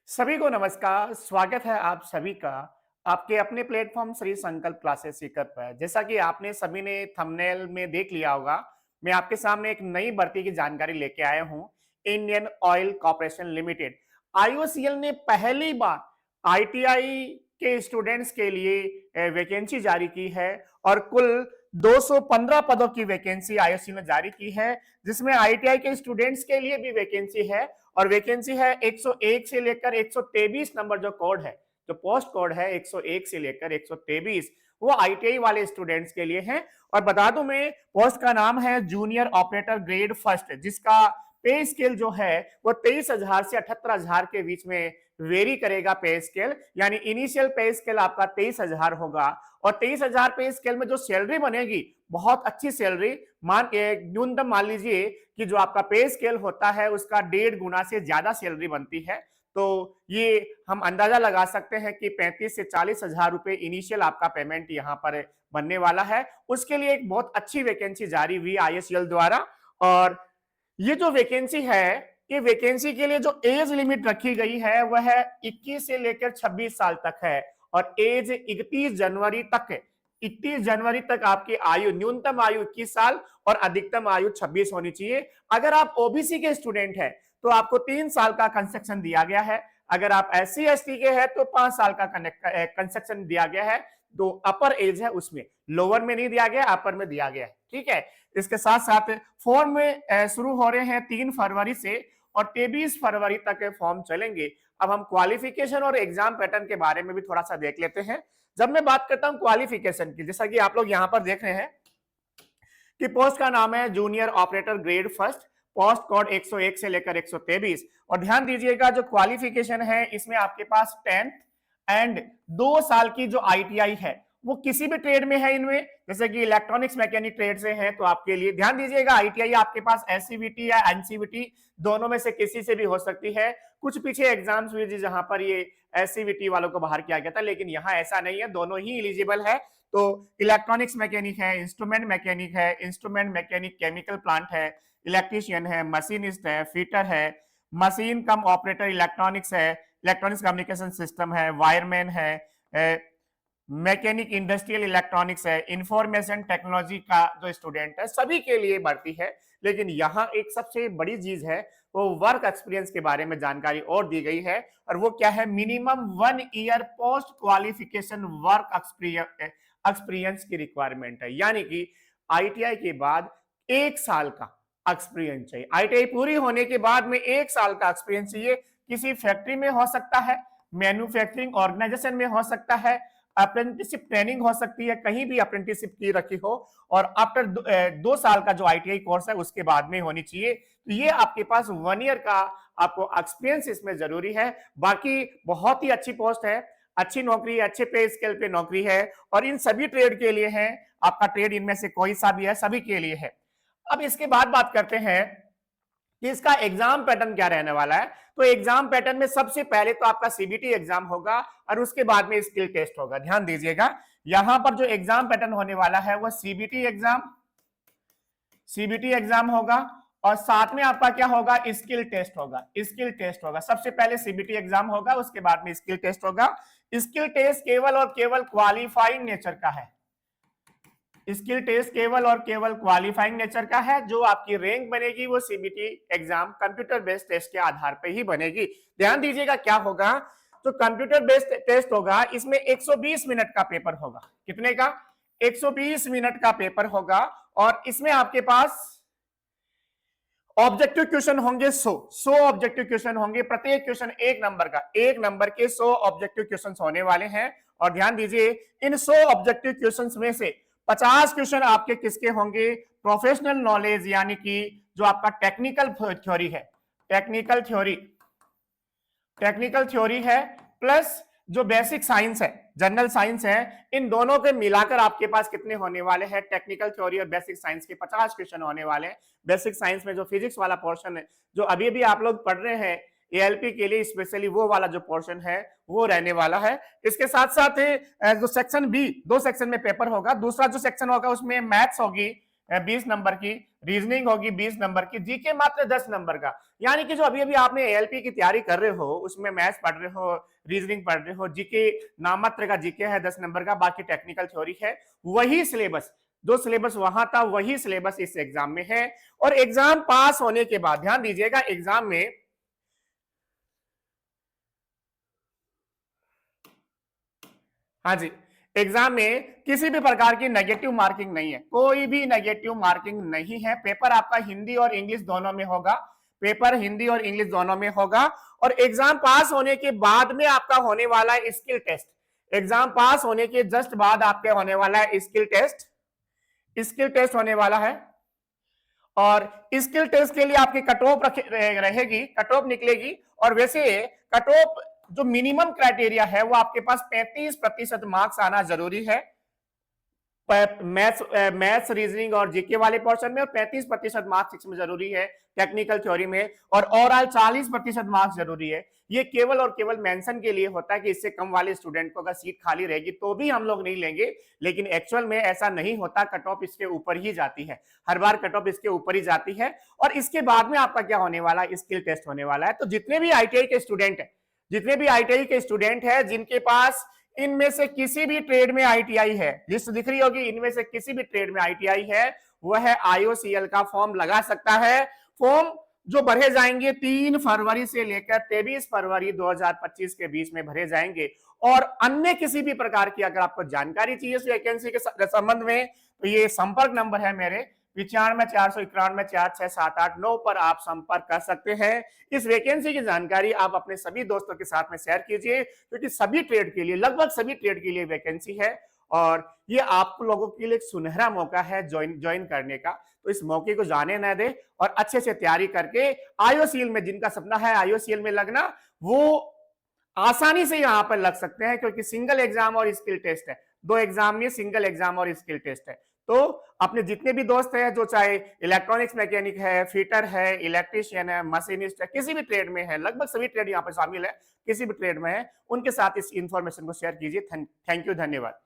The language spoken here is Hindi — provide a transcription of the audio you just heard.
सभी को नमस्कार, स्वागत है आप सभी का आपके अपने प्लेटफॉर्म श्री संकल्प क्लासेस सीकर पर। जैसा कि आपने सभी ने थंबनेल में देख लिया होगा, मैं आपके सामने एक नई भर्ती की जानकारी लेके आया हूं। Indian oil corporation limited IOCL ने पहली बार आईटीआई के स्टूडेंट्स के लिए वैकेंसी जारी की है और कुल 215 पदों की वैकेंसी आईओसीएल ने जारी की है, जिसमें आईटीआई के स्टूडेंट्स के लिए भी वैकेंसी है और वैकेंसी है 101 से लेकर 123 नंबर जो कोड है, जो पोस्ट कोड है 101 से लेकर 123, वो आईटीआई वाले स्टूडेंट्स के लिए है। और बता दूं मैं, पोस्ट का नाम है जूनियर ऑपरेटर ग्रेड फर्स्ट, जिसका पे स्केल जो है वो 23,000 से 78,000 के बीच में वेरी करेगा। पे स्केल यानी इनिशियल पे स्केल आपका 23,000 होगा और 23,000 पे स्केल में जो सैलरी बनेगी बहुत अच्छी सैलरी, न्यूनतम मान लीजिए कि जो आपका पे स्केल होता है उसका 1.5 गुना से ज्यादा सैलरी बनती है। तो ये हम अंदाजा लगा सकते हैं कि 35 से 40,000 रुपए इनिशियल आपका पेमेंट यहाँ पर बनने वाला है। उसके लिए एक बहुत अच्छी वैकेंसी जारी हुई आईएसएल द्वारा। और ये जो वैकेंसी है, ये वैकेंसी के लिए जो एज लिमिट रखी गई है वह 21 से लेकर 26 साल तक है और एज 31 जनवरी तक है। 31 जनवरी तक आपकी आयु, न्यूनतम आयु 21 साल और अधिकतम आयु 26 होनी चाहिए। अगर आप ओबीसी के स्टूडेंट हैं तो आपको 3 साल का कंसेक्शन दिया गया है। अगर आप एससी एसटी के हैं तो 5 साल का कंसेक्शन दिया गया है। जो अपर एज है उसमें, लोअर में नहीं दिया गया, अपर में दिया गया है। ठीक है। इसके साथ साथ फॉर्म में शुरू हो रहे हैं 3 फरवरी से और 23 फरवरी तक फॉर्म चलेंगे। अब हम क्वालिफिकेशन और एग्जाम पैटर्न के बारे में भी थोड़ा सा देख लेते हैं। जब मैं बात करता हूं क्वालिफिकेशन की, जैसा कि आप लोग यहां पर देख रहे हैं कि पोस्ट का नाम है junior operator grade first, post code 101 से लेकर 123। और ध्यान दीजिएगा जो क्वालिफिकेशन है इसमें आपके पास 10th एंड 2 साल की जो आईटीआई है वो किसी भी ट्रेड में है इनमें, जैसे कि इलेक्ट्रॉनिक्स मैकेनिक ट्रेड से है तो आपके लिए ध्यान दीजिएगा आईटीआई आपके पास एससीवीटी या एनसीवीटी दोनों में से किसी से भी हो सकती है। कुछ पीछे एग्जाम्स हुए जी जहां पर ये एससीवीटी वालों को बाहर किया गया था, लेकिन यहाँ ऐसा नहीं है, दोनों ही एलिजिबल है। तो इलेक्ट्रॉनिक्स मैकेनिक है, इंस्ट्रूमेंट मैकेनिक है, इंस्ट्रूमेंट मैकेनिक केमिकल प्लांट है, इलेक्ट्रीशियन है, मशीनिस्ट है, फिटर है, मशीन कम ऑपरेटर इलेक्ट्रॉनिक्स है, इलेक्ट्रॉनिक्स कम्युनिकेशन सिस्टम है, वायरमैन है, मैकेनिक इंडस्ट्रियल इलेक्ट्रॉनिक्स है, इंफॉर्मेशन टेक्नोलॉजी का जो स्टूडेंट है, सभी के लिए भर्ती है। लेकिन यहाँ एक सबसे बड़ी चीज है, वो वर्क एक्सपीरियंस के बारे में जानकारी और दी गई है। और वो क्या है, minimum 1 year post qualification work experience की रिक्वायरमेंट है। यानी कि आईटीआई के बाद 1 साल का एक्सपीरियंस चाहिए। आईटीआई पूरी होने के बाद में 1 साल का एक्सपीरियंस चाहिए। किसी फैक्ट्री में हो सकता है, मैन्युफैक्चरिंग ऑर्गेनाइजेशन में हो सकता है, अप्रेंटिसशिप ट्रेनिंग हो सकती है, कहीं भी अप्रेंटिसशिप की रखी हो, और आफ्टर 2 साल का जो आईटीआई कोर्स है उसके बाद में होनी चाहिए। तो ये आपके पास 1 ईयर का आपको एक्सपीरियंस इसमें जरूरी है। बाकी बहुत ही अच्छी पोस्ट है, अच्छी नौकरी है, अच्छे पे स्केल पे नौकरी है और इन सभी ट्रेड के लिए है। आपका ट्रेड इनमें से कोई सा भी है, सभी के लिए है। अब इसके बाद बात करते हैं कि इसका एग्जाम पैटर्न क्या रहने वाला है। तो एग्जाम पैटर्न में सबसे पहले तो आपका सीबीटी एग्जाम होगा और उसके बाद में स्किल टेस्ट होगा। ध्यान दीजिएगा, यहां पर जो एग्जाम पैटर्न होने वाला है वो सीबीटी एग्जाम होगा और साथ में आपका क्या होगा, स्किल टेस्ट होगा। स्किल टेस्ट होगा, सबसे पहले सीबीटी एग्जाम होगा, उसके बाद में स्किल टेस्ट होगा। स्किल टेस्ट केवल और केवल क्वालिफाइंग नेचर का है। स्किल टेस्ट केवल और केवल क्वालिफाइंग नेचर का है। जो आपकी रैंक बनेगी वो CBT exam computer based test के आधार पे ही बनेगी। ध्यान दीजिएगा क्या होगा, तो कंप्यूटर बेस्ड टेस्ट होगा, इसमें 120 मिनट का पेपर होगा। कितने का? 120 मिनट का पेपर होगा और इसमें आपके पास ऑब्जेक्टिव क्वेश्चन होंगे 100 ऑब्जेक्टिव क्वेश्चन होंगे। प्रत्येक क्वेश्चन 1 नंबर का, 1 नंबर के 100 ऑब्जेक्टिव क्वेश्चन होने वाले हैं। और ध्यान दीजिए, इन 100 ऑब्जेक्टिव क्वेश्चंस में से 50 क्वेश्चन आपके किसके होंगे, प्रोफेशनल नॉलेज, यानी कि जो आपका टेक्निकल थ्योरी है, टेक्निकल थ्योरी है, प्लस जो बेसिक साइंस है, जनरल साइंस है, इन दोनों के मिलाकर आपके पास कितने होने वाले हैं, टेक्निकल थ्योरी और बेसिक साइंस के 50 क्वेश्चन होने वाले हैं। बेसिक साइंस में जो फिजिक्स वाला पोर्शन है, जो अभी भी आप लोग पढ़ रहे हैं एएलपी के लिए स्पेशली, वो वाला जो पोर्शन है वो रहने वाला है। इसके साथ साथ जो सेक्शन बी, 2 सेक्शन में पेपर होगा। दूसरा जो सेक्शन होगा उसमें मैथ्स होगी, 20 नंबर की, रीजनिंग होगी 20 नंबर की, जीके मात्र 10 नंबर का। यानी कि जो अभी अभी आपने एएलपी की तैयारी कर रहे हो, उसमें मैथ्स पढ़ रहे हो, रीजनिंग पढ़ रहे हो, जीके नाममात्र का जीके है 10 नंबर का, बाकी टेक्निकल थ्योरी है, वही सिलेबस, जो सिलेबस वहां था वही सिलेबस इस एग्जाम में है। और एग्जाम पास होने के बाद ध्यान दीजिएगा, एग्जाम में, हाँ जी, एग्जाम में किसी भी प्रकार की नेगेटिव मार्किंग नहीं है, कोई भी नेगेटिव मार्किंग नहीं है। पेपर आपका हिंदी और इंग्लिश दोनों में होगा, पेपर हिंदी और इंग्लिश दोनों में होगा। और एग्जाम पास होने के बाद में आपका होने वाला है स्किल टेस्ट। एग्जाम पास होने के जस्ट बाद आपके होने वाला है स्किल टेस्ट, स्किल टेस्ट होने वाला है। और स्किल टेस्ट के लिए आपकी कट ऑफ रहेगी, कट ऑफ निकलेगी। और वैसे कट ऑफ जो मिनिमम क्राइटेरिया है वो आपके पास 35% मार्क्स आना जरूरी है मैथ्स रीजनिंग और जीके वाले पोर्शन में, और 35% मार्क्स इसमें जरूरी है टेक्निकल थ्योरी में, और ओवरऑल 40% मार्क्स जरूरी है। ये केवल और केवल मेंशन के लिए होता है कि इससे कम वाले स्टूडेंट को अगर सीट खाली रहेगी तो भी हम लोग नहीं लेंगे, लेकिन एक्चुअल में ऐसा नहीं होता, कट ऑफ इसके ऊपर ही जाती है, हर बार कट ऑफ इसके ऊपर ही जाती है। और इसके बाद में आपका क्या होने वाला है, स्किल टेस्ट होने वाला है। तो जितने भी आईटीआई के स्टूडेंट है, जितने भी आईटीआई के स्टूडेंट है जिनके पास इनमें से किसी भी ट्रेड में आईटीआई है, लिस्ट दिख रही होगी, इनमें से किसी भी ट्रेड में आईटीआई है, वह आईओसीएल का फॉर्म लगा सकता है। फॉर्म जो भरे जाएंगे 3 फरवरी से लेकर 23 फरवरी 2025 के बीच में भरे जाएंगे। और अन्य किसी भी प्रकार की अगर आपको जानकारी चाहिए इस वैकेंसी के संबंध में, तो ये संपर्क नंबर है मेरे 95 491 4678 9 पर आप संपर्क कर सकते हैं। इस वैकेंसी की जानकारी आप अपने सभी दोस्तों के साथ में शेयर कीजिए, क्योंकि सभी ट्रेड के लिए, लगभग सभी ट्रेड के लिए वैकेंसी है, और ये आप लोगों के लिए एक सुनहरा मौका है ज्वाइन करने का। तो इस मौके को जाने न दे, और अच्छे से तैयारी करके आईओसीएल में, जिनका सपना है आईओसीएल में लगना, वो आसानी से यहां पर लग सकते हैं, क्योंकि सिंगल एग्जाम और स्किल टेस्ट है, 2 एग्जाम में सिंगल एग्जाम और स्किल टेस्ट है। तो अपने जितने भी दोस्त हैं, जो चाहे इलेक्ट्रॉनिक्स मैकेनिक है, फिटर है, इलेक्ट्रीशियन है, मशीनिस्ट है, किसी भी ट्रेड में है, लगभग सभी ट्रेड यहाँ पर शामिल है, किसी भी ट्रेड में है, उनके साथ इस इंफॉर्मेशन को शेयर कीजिए। थैंक यू, धन्यवाद।